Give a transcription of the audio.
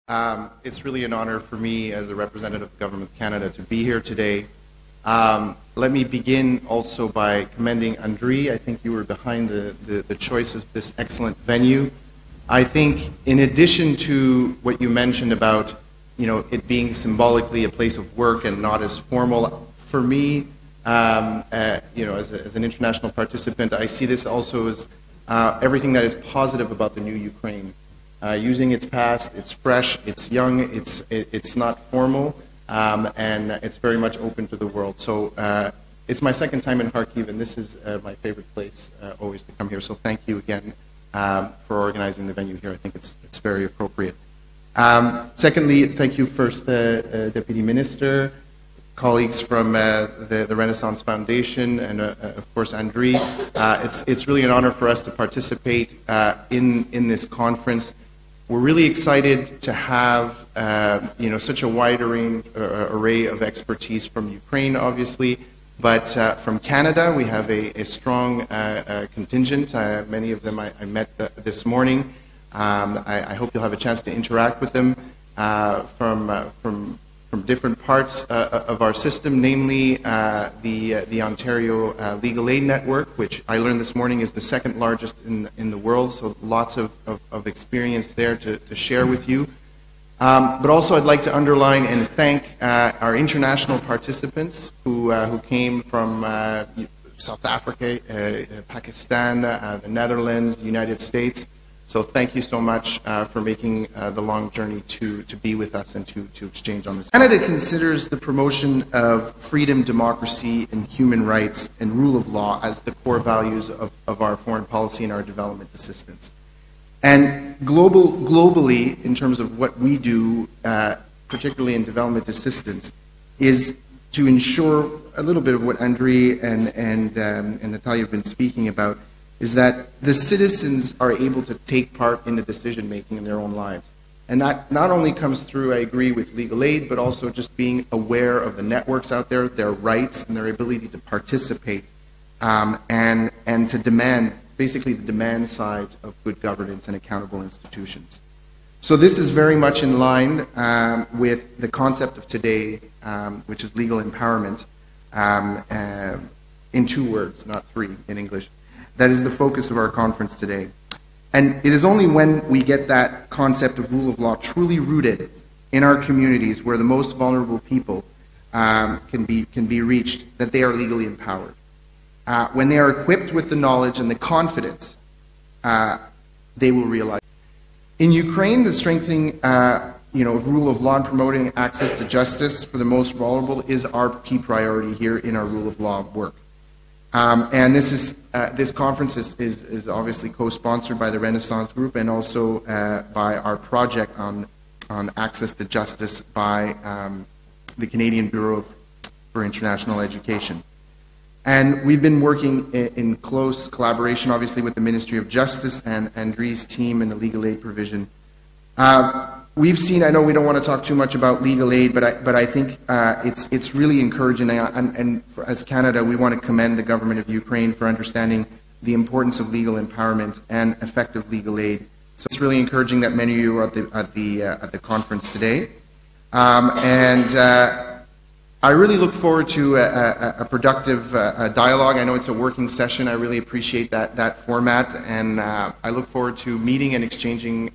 It's really an honor for me as a representative of the Government of Canada to be here today. Let me begin also by commending Andrei. I think you were behind the choice of this excellent venue. I think in addition to what you mentioned about it being symbolically a place of work and not as formal, for me, as an international participant, I see this also as everything that is positive about the new Ukraine. Using its past, it's fresh, it's young, it's not formal, and it's very much open to the world. So it's my second time in Kharkiv, and this is my favorite place always to come here. So thank you again for organizing the venue here. I think it's very appropriate. Secondly, thank you first, Deputy Minister, colleagues from the Renaissance Foundation, and of course Andrei. It's really an honor for us to participate in this conference. We're really excited to have such a wide array of expertise from Ukraine, obviously, but from Canada we have a strong contingent. Many of them I met this morning. I hope you'll have a chance to interact with them from different parts of our system, namely the Ontario Legal Aid Network, which I learned this morning is the second largest in the world, so lots of experience there to share with you. But also I'd like to underline and thank our international participants who came from South Africa, Pakistan, the Netherlands, the United States. So thank you so much for making the long journey to be with us and to exchange on this. Canada considers the promotion of freedom, democracy, and human rights and rule of law as the core values of our foreign policy and our development assistance. And globally, in terms of what we do, particularly in development assistance, is to ensure a little bit of what Andrei and Natalia have been speaking about, is that the citizens are able to take part in the decision-making in their own lives. And that not only comes through, I agree, with legal aid, but also just being aware of the networks out there, their rights, and their ability to participate, and to demand, basically the demand side of good governance and accountable institutions. So this is very much in line with the concept of today, which is legal empowerment, in 2 words, not 3 in English. That is the focus of our conference today. And it is only when we get that concept of rule of law truly rooted in our communities, where the most vulnerable people can be reached, that they are legally empowered. When they are equipped with the knowledge and the confidence, they will realize. In Ukraine, the strengthening of rule of law and promoting access to justice for the most vulnerable is our key priority here in our rule of law work. And this conference is obviously co-sponsored by the Renaissance Group and also by our project on access to justice by the Canadian Bureau for International Education. And we've been working in close collaboration, obviously, with the Ministry of Justice and Andrei's team in the legal aid provision. We've seen, I know we don't want to talk too much about legal aid, but I think it's really encouraging, and as Canada, we want to commend the government of Ukraine for understanding the importance of legal empowerment and effective legal aid. So it's really encouraging that many of you are at the conference today, and I really look forward to a productive dialogue. I know it's a working session. I really appreciate that format, and I look forward to meeting and exchanging